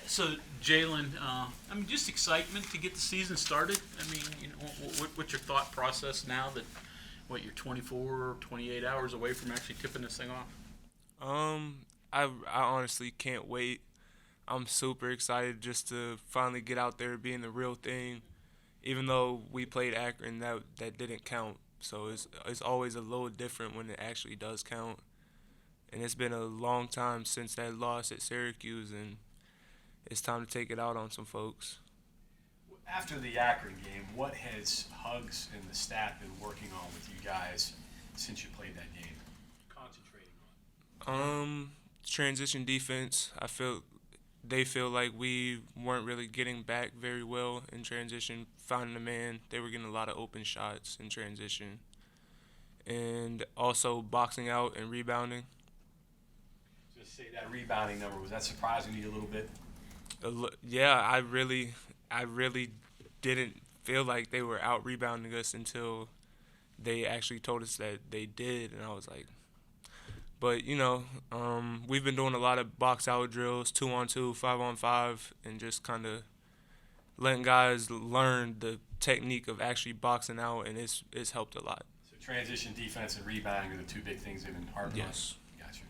So, Jalen, just excitement to get the season started. What's your thought process now that you're 24 or 28 hours away from actually tipping this thing off? I honestly can't wait. I'm super excited just to finally get out there being the real thing. Even though we played Akron, that didn't count. So it's always a little different when it actually does count. And it's been a long time since that loss at Syracuse, and it's time to take it out on some folks. After the Akron game, what has Hugs and the staff been working on with you guys since you played that game? Concentrating on. Transition defense. They feel like we weren't really getting back very well in transition, finding a man. They were getting a lot of open shots in transition, and also boxing out and rebounding. Just say that rebounding number, was that surprising to you a little bit? Yeah, I really didn't feel like they were out rebounding us until they actually told us that they did, and I was like, but we've been doing a lot of box out drills, 2-on-2, 5-on-5, and just kind of letting guys learn the technique of actually boxing out, and it's helped a lot. So transition defense and rebounding are the two big things they've been hard on. Yes. Gotcha.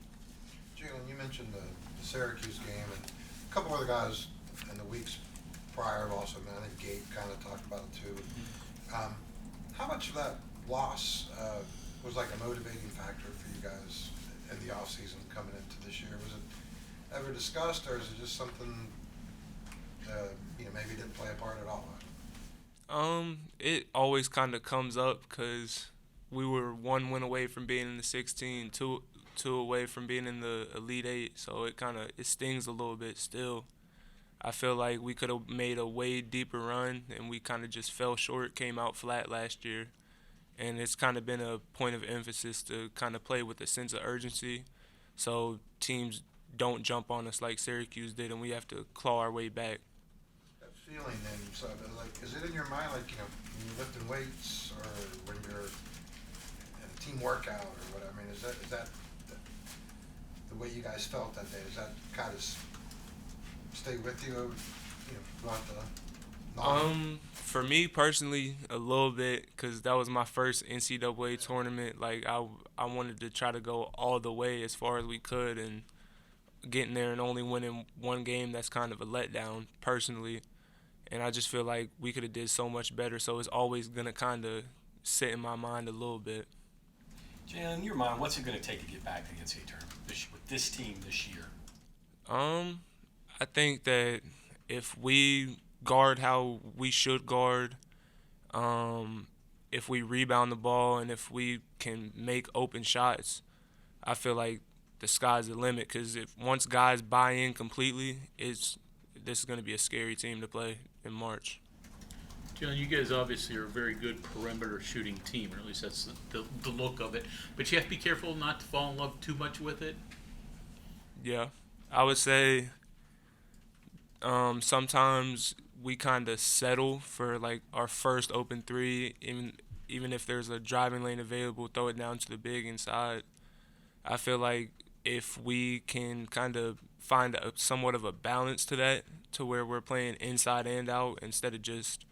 Jalen, you mentioned the Syracuse game, and a couple other guys in the weeks prior have also, I think Gabe kind of talked about it too. How much of that loss was like a motivating factor for you guys in the offseason coming into this year? Was it ever discussed, or is it just something maybe didn't play a part at all? It always kind of comes up because we were one win away from being in the 16, two away from being in the Elite Eight, so it stings a little bit still. I feel like we could have made a way deeper run, and we kind of just fell short, came out flat last year. And it's kind of been a point of emphasis to kind of play with a sense of urgency so teams don't jump on us like Syracuse did, and we have to claw our way back. That feeling then, so like, is it in your mind, like, when you're lifting weights or when you're in a team workout or whatever? I mean, is that the way you guys felt that day? Does that kind of stay with you, throughout the For me personally, a little bit, because that was my first NCAA tournament. Like, I wanted to try to go all the way as far as we could, and getting there and only winning one game, that's kind of a letdown personally. And I just feel like we could have did so much better, so it's always going to kind of sit in my mind a little bit. Jalen, in your mind, what's it going to take to get back to the NCAA tournament with this team this year? I think that if we guard how we should guard, if we rebound the ball, and if we can make open shots, I feel like the sky's the limit. Because if once guys buy in completely, this is going to be a scary team to play in March. Jalen, you guys obviously are a very good perimeter shooting team, or at least that's the look of it. But you have to be careful not to fall in love too much with it. Yeah, I would say sometimes we kind of settle for like our first open three, even if there's a driving lane available, throw it down to the big inside. I feel like if we can kind of find somewhat of a balance to that, to where we're playing inside and out instead of just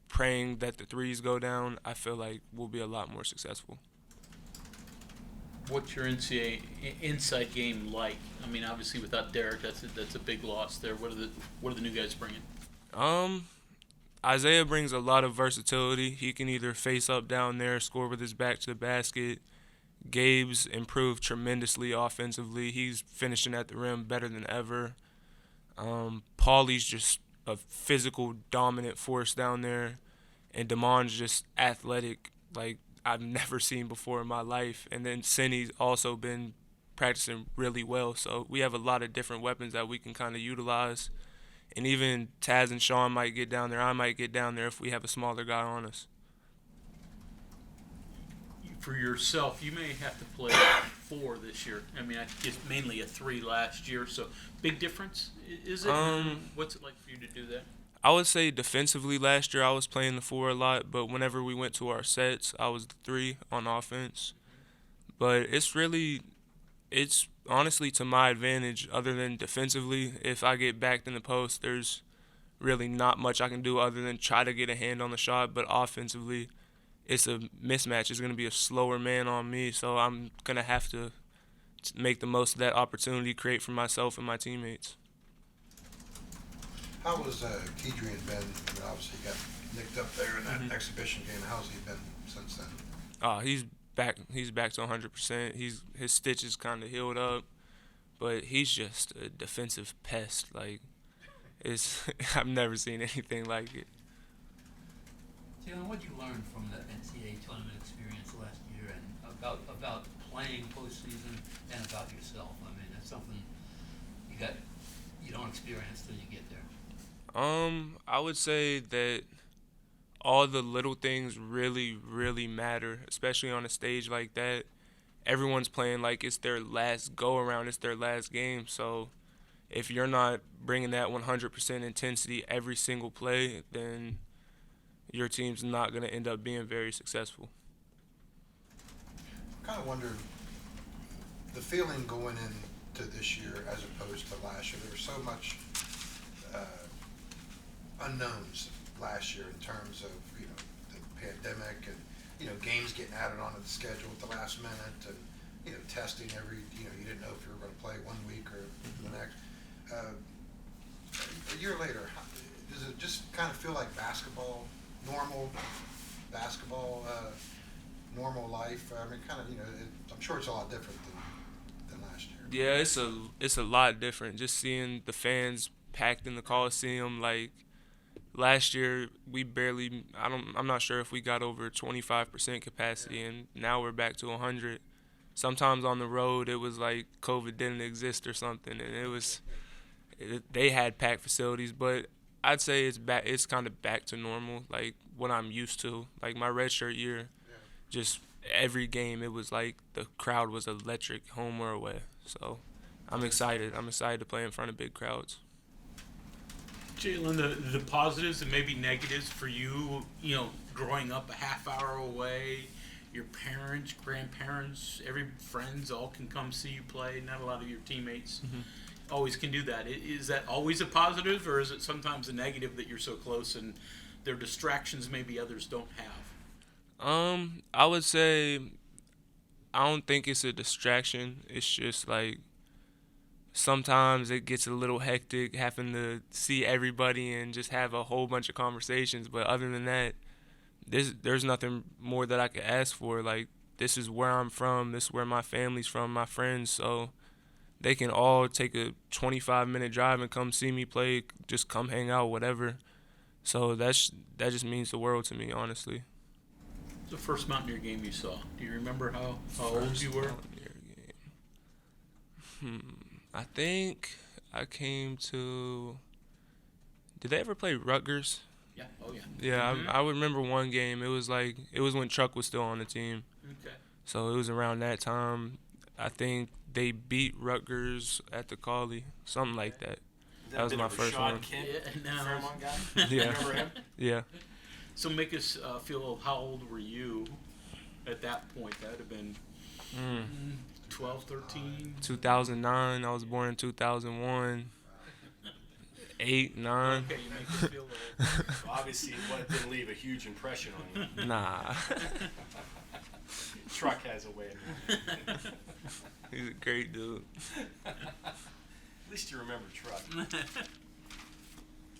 praying that the threes go down, I feel like we'll be a lot more successful. What's your NCAA inside game like? Obviously without Derek, that's a big loss there. What are the new guys bringing? Isaiah brings a lot of versatility. He can either face up down there, score with his back to the basket. Gabe's improved tremendously offensively. He's finishing at the rim better than ever. Paulie's just a physical, dominant force down there. And Damon's just athletic, like I've never seen before in my life. And then Cindy's also been practicing really well. So we have a lot of different weapons that we can kind of utilize. And even Taz and Sean might get down there. I might get down there if we have a smaller guy on us. For yourself, you may have to play 4 this year. I guess mainly a 3 last year. So big difference, is it? What's it like for you to do that? I would say defensively last year I was playing the 4 a lot, but whenever we went to our sets, I was the 3 on offense. But it's honestly to my advantage other than defensively. If I get backed in the post, there's really not much I can do other than try to get a hand on the shot. But offensively, it's a mismatch. It's going to be a slower man on me, so I'm going to have to make the most of that opportunity, create for myself and my teammates. How was Kedrian been? I mean, obviously he got nicked up there in that exhibition game. How's he been since then? He's back. He's back to 100%. His stitches kind of healed up, but he's just a defensive pest. Like, I've never seen anything like it. Jalen, what did you learn from the NCAA Tournament experience last year and about playing postseason and about yourself? I mean, that's something you don't experience till you get there. I would say that all the little things really, really matter, especially on a stage like that. Everyone's playing like it's their last go-around, it's their last game. So if you're not bringing that 100% intensity every single play, then your team's not going to end up being very successful. I kind of wondered the feeling going into this year as opposed to last year. There was so much unknowns last year in terms of, you know, the pandemic and, you know, games getting added onto the schedule at the last minute and, you know, testing every, you know, you didn't know if you were going to play 1 week or the next. A year later, does it just kind of feel like normal life? I mean, kind of, you know, I'm sure it's a lot different than last year. Yeah, it's a lot different. Just seeing the fans packed in the Coliseum. Like last year, I'm not sure if we got over 25% capacity, and now we're back to 100. Sometimes on the road, it was like COVID didn't exist or something, and they had packed facilities. But I'd say it's kind of back to normal, like what I'm used to. Like my redshirt year, just every game, it was like the crowd was electric, home or away. So I'm excited. I'm excited to play in front of big crowds. Jalen, the positives and maybe negatives for you, you know, growing up a half hour away, your parents, grandparents, friends all can come see you play. Not a lot of your teammates always can do that. Is that always a positive, or is it sometimes a negative that you're so close and there are distractions maybe others don't have? I would say I don't think it's a distraction. It's just like sometimes it gets a little hectic having to see everybody and just have a whole bunch of conversations. But other than that, there's nothing more that I could ask for. Like, this is where I'm from. This is where my family's from, my friends. So they can all take a 25-minute drive and come see me play, just come hang out, whatever. So that just means the world to me, honestly. What's the first Mountaineer game you saw? Do you remember how old you were? I think I came to. Did they ever play Rutgers? Yeah. Oh, yeah. Yeah, I would remember one game. It was when Chuck was still on the team. Okay. So it was around that time. I think they beat Rutgers at the Collie, something like that. That was my first one. Fairmont guy? Yeah. Remember him? Yeah. So make us feel, how old were you at that point? That would have been 12, 13? 2009. I was born in 2001. 8, 9. Okay, you make us feel old. So obviously, what didn't leave a huge impression on you. Nah. Truck has a way of doing it. He's a great dude. At least you remember Truck.